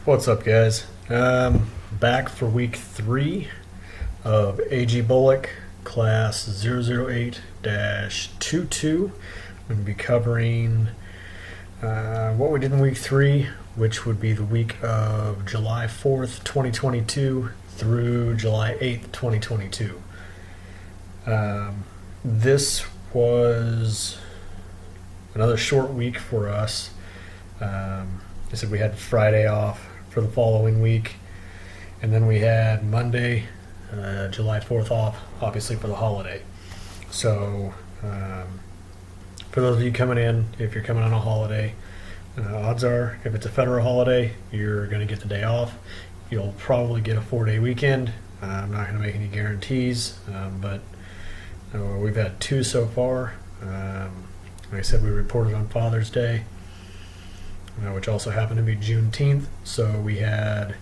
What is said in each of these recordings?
What's up, guys? Back for week 3 of AGBOLC class 008-22. I'm going to be covering what we did in week 3, which would be the week of July 4th, 2022 through July 8th, 2022. This was another short week for us. I said we had Friday off for the following week, and then we had Monday, July 4th off, obviously for the holiday. So for those of you coming in, if you're coming on a holiday, odds are if it's a federal holiday, you're going to get the day off. You'll probably get a 4-day weekend. I'm not going to make any guarantees, but we've had 2 so far. Like I said, we reported on Father's Day, which also happened to be Juneteenth. So we had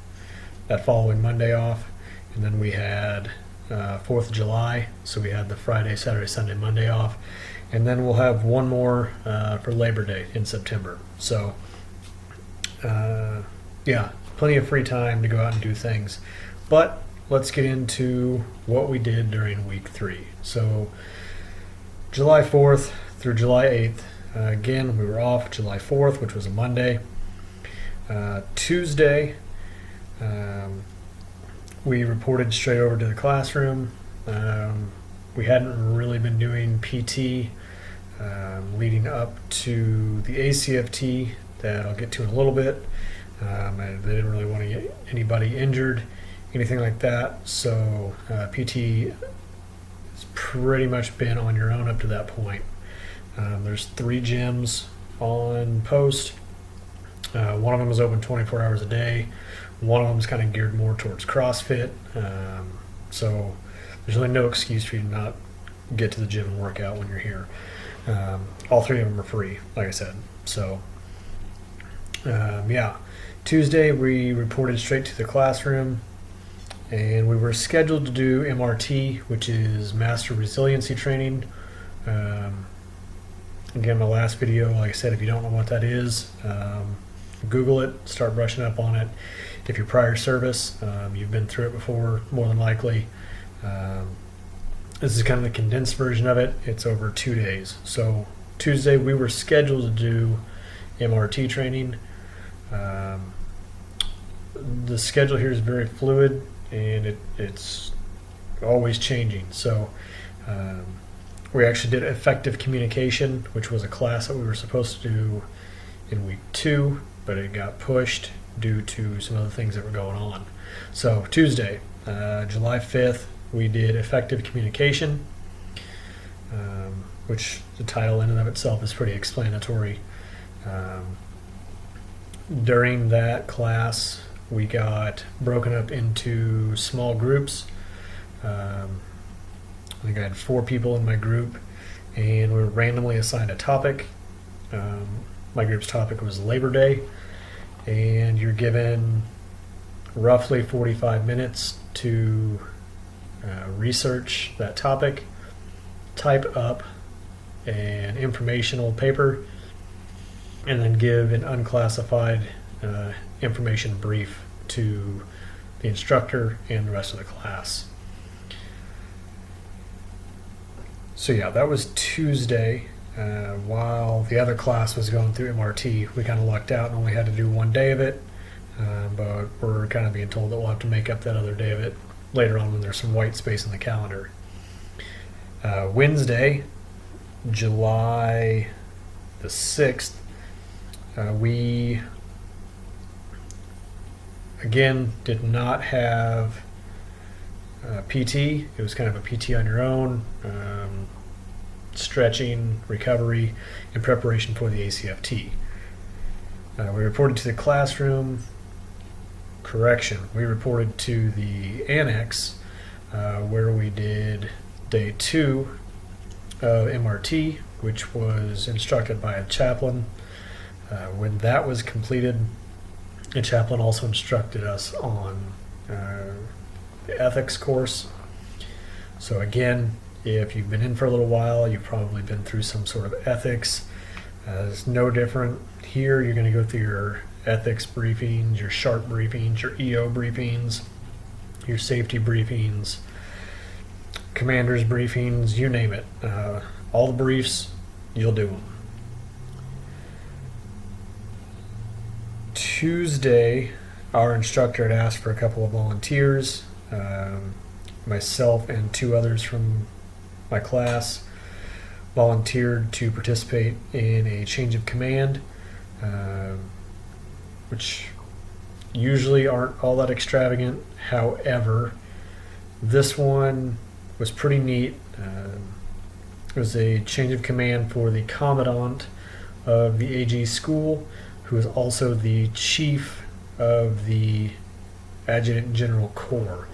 that following Monday off, and then we had 4th of July. So we had the Friday, Saturday, Sunday, Monday off, and then we'll have one more for Labor Day in September. So yeah, plenty of free time to go out and do things. But let's get into what we did during week 3. So July 4th through July 8th. Again, we were off July 4th, which was a Monday. Tuesday, we reported straight over to the classroom. We hadn't really been doing PT leading up to the ACFT that I'll get to in a little bit. They didn't really want to get anybody injured, anything like that. So PT has pretty much been on your own up to that point. There's 3 gyms on post. One of them is open 24 hours a day. One of them is kind of geared more towards CrossFit. So there's really no excuse for you to not get to the gym and work out when you're here. All 3 of them are free, like I said. So yeah, Tuesday we reported straight to the classroom, and we were scheduled to do MRT, which is Master Resiliency Training. Again, my last video, like I said, if you don't know what that is, Google it, start brushing up on it. If you're prior service, you've been through it before, more than likely. This is kind of the condensed version of it. It's over 2 days. So Tuesday we were scheduled to do MRT training. The schedule here is very fluid, and it's always changing. So we actually did effective communication, which was a class that we were supposed to do in week 2, but it got pushed due to some other things that were going on. So Tuesday, July 5th, we did effective communication, which the title in and of itself is pretty explanatory. During that class, we got broken up into small groups. I think I had 4 people in my group, and we were randomly assigned a topic. My group's topic was Labor Day, and you're given roughly 45 minutes to research that topic, type up an informational paper, and then give an unclassified information brief to the instructor and the rest of the class. So yeah, that was Tuesday. While the other class was going through MRT, we kind of lucked out and only had to do 1 day of it. But we're kind of being told that we'll have to make up that other day of it later on when there's some white space in the calendar. Wednesday, July the 6th, we again did not have PT. It was kind of a PT on your own, stretching, recovery, in preparation for the ACFT. We reported to the classroom. Correction, we reported to the annex, where we did day 2 of MRT, which was instructed by a chaplain. When that was completed, the chaplain also instructed us on the ethics course. So again, if you've been in for a little while, you've probably been through some sort of ethics. It's no different here. You're going to go through your ethics briefings, your SHARP briefings, your EO briefings, your safety briefings, commanders briefings, you name it. All the briefs, you'll do them. Tuesday, our instructor had asked for a couple of volunteers. Myself and 2 others from my class volunteered to participate in a change of command, which usually aren't all that extravagant. However, this one was pretty neat. It was a change of command for the commandant of the AG school, who is also the chief of the Adjutant General Corps.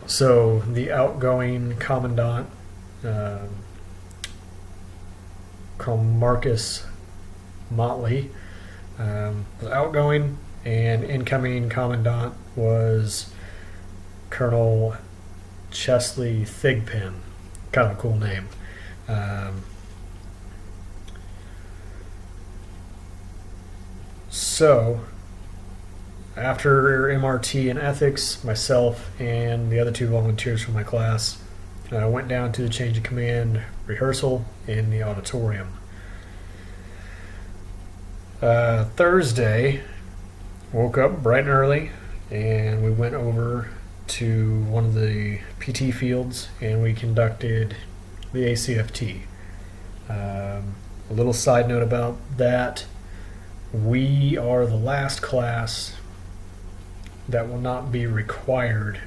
So the outgoing commandant, called Marcus Motley, was outgoing, and incoming commandant was Colonel Chesley Thigpen. Kind of a cool name. So after MRT and ethics, myself and the other 2 volunteers from my class went down to the change of command rehearsal in the auditorium. Thursday, woke up bright and early, and we went over to one of the PT fields and we conducted the ACFT. A little side note about that: we are the last class that will not be required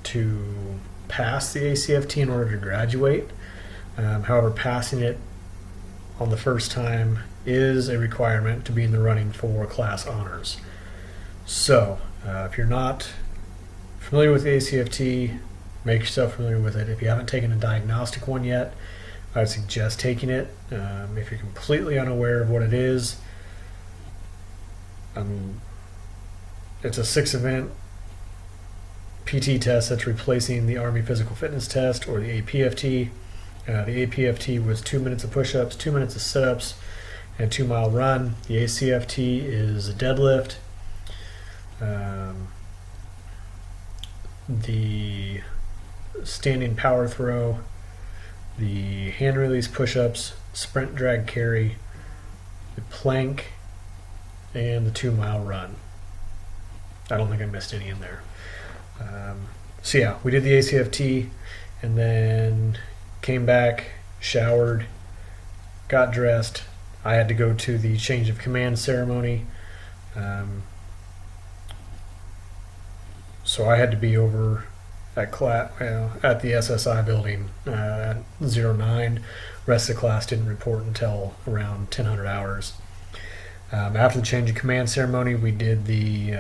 to pass the ACFT in order to graduate. However, passing it on the first time is a requirement to be in the running for class honors. So, if you're not familiar with the ACFT, make yourself familiar with it. If you haven't taken a diagnostic one yet, I would suggest taking it. If you're completely unaware of what it is, it's a 6-event PT test that's replacing the Army Physical Fitness Test, or the APFT. The APFT was 2 minutes of push-ups, 2 minutes of sit-ups, and 2-mile run. The ACFT is a deadlift, the standing power throw, the hand release push-ups, sprint drag carry, the plank, and the 2-mile run. I don't think I missed any in there. So yeah, we did the ACFT, and then came back, showered, got dressed. I had to go to the change of command ceremony. So I had to be over at the SSI building at 09. Rest of the class didn't report until around 1000 hours. After the change of command ceremony, we did the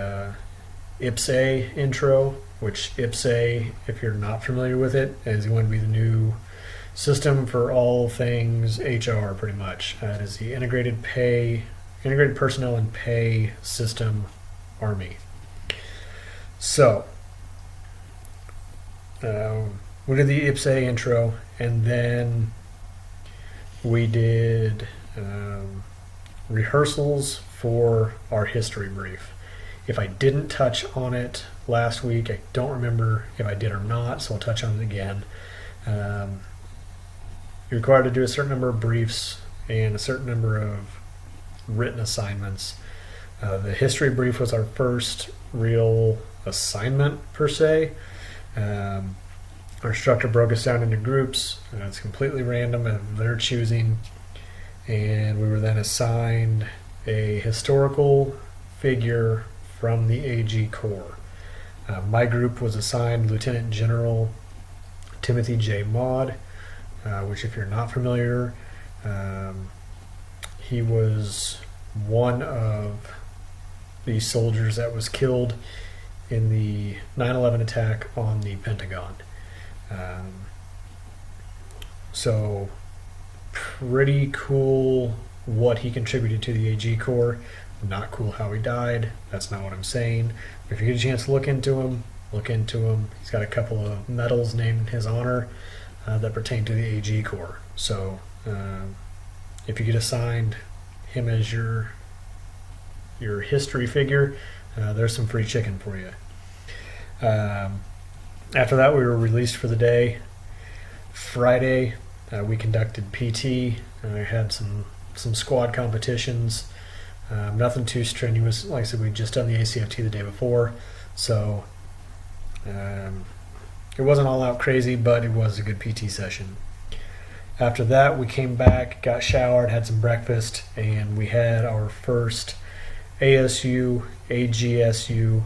IPSA intro, which IPSA, if you're not familiar with it, is going to be the new system for all things HR, pretty much. It is the Integrated Personnel and Pay System Army. So, we did the IPSA intro, and then we did rehearsals for our history brief. If I didn't touch on it last week, I don't remember if I did or not, so I'll touch on it again. You're required to do a certain number of briefs and a certain number of written assignments. The history brief was our first real assignment, per se. Our instructor broke us down into groups. It's completely random of their choosing, and we were then assigned a historical figure from the AG Corps. My group was assigned Lieutenant General Timothy J. Maud, which, if you're not familiar, he was one of the soldiers that was killed in the 9/11 attack on the Pentagon. So pretty cool what he contributed to the AG Corps. Not cool how he died. That's not what I'm saying. If you get a chance to look into him, look into him. He's got a couple of medals named in his honor that pertain to the AG Corps. So if you get assigned him as your history figure, there's some free chicken for you. After that, we were released for the day. Friday, we conducted PT. I had some squad competitions. Nothing too strenuous. Like I said, we'd just done the ACFT the day before, so it wasn't all out crazy, but it was a good PT session. After that, we came back, got showered, had some breakfast, and we had our first ASU, AGSU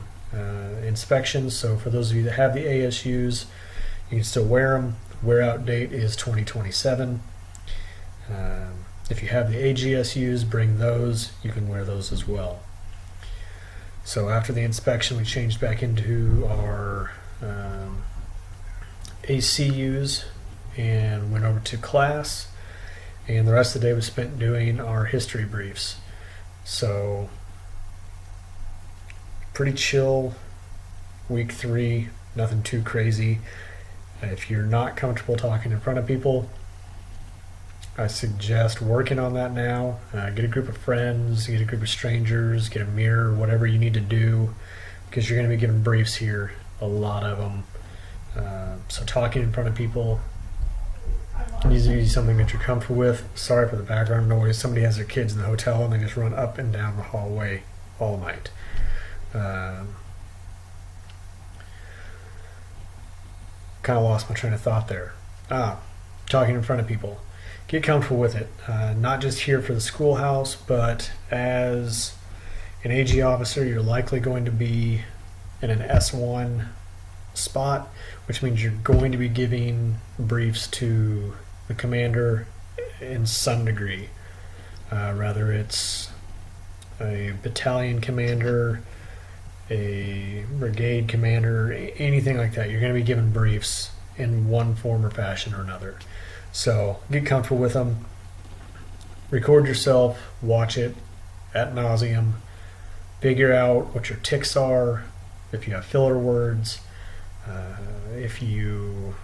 inspections. So for those of you that have the ASUs, you can still wear them. Wear out date is 2027. If you have the AGSUs, bring those. You can wear those as well. So after the inspection, we changed back into our ACUs and went over to class. And the rest of the day was spent doing our history briefs. So pretty chill week 3, nothing too crazy. If you're not comfortable talking in front of people, I suggest working on that now. Get a group of friends, get a group of strangers, get a mirror, whatever you need to do, because you're going to be giving briefs here, a lot of them. So talking in front of people needs to be something that you're comfortable with. Sorry for the background noise. Somebody has their kids in the hotel and they just run up and down the hallway all night. Kind of lost my train of thought there. Talking in front of people. Get comfortable with it. Not just here for the schoolhouse, but as an AG officer, you're likely going to be in an S1 spot, which means you're going to be giving briefs to the commander in some degree. Whether it's a battalion commander, a brigade commander, anything like that, you're going to be given briefs in one form or fashion or another. So get comfortable with them. Record yourself, watch it ad nauseum. Figure out what your tics are, if you have filler words, if you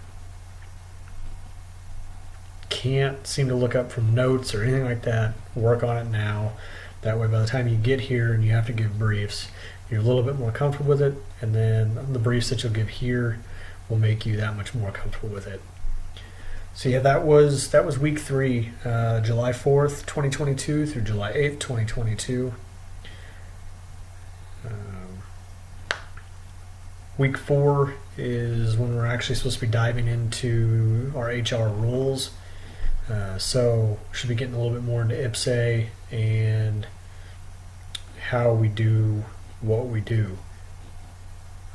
can't seem to look up from notes or anything like that, work on it now. That way by the time you get here and you have to give briefs, you're a little bit more comfortable with it, and then the briefs that you'll give here will make you that much more comfortable with it. So yeah, that was week 3, July 4th, 2022 through July 8th, 2022. Week 4 is when we're actually supposed to be diving into our HR rules. So should be getting a little bit more into IPSA and how we do what we do.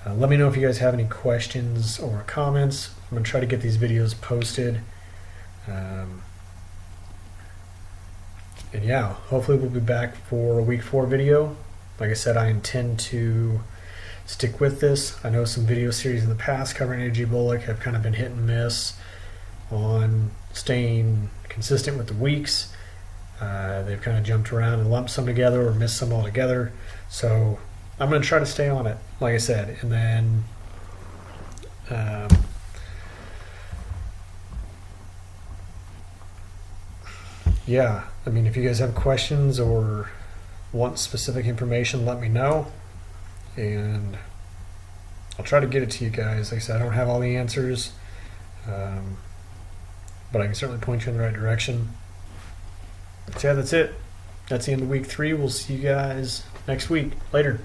Let me know if you guys have any questions or comments. I'm going to try to get these videos posted. And yeah, hopefully we'll be back for a week 4 video. Like I said, I intend to stick with this. I know some video series in the past covering AGBOLC have kind of been hit and miss on staying consistent with the weeks. They've kind of jumped around and lumped some together or missed some altogether. So I'm going to try to stay on it, like I said. And then yeah, I mean, if you guys have questions or want specific information, let me know. And I'll try to get it to you guys. Like I said, I don't have all the answers, but I can certainly point you in the right direction. So yeah, that's it. That's the end of week 3. We'll see you guys next week. Later.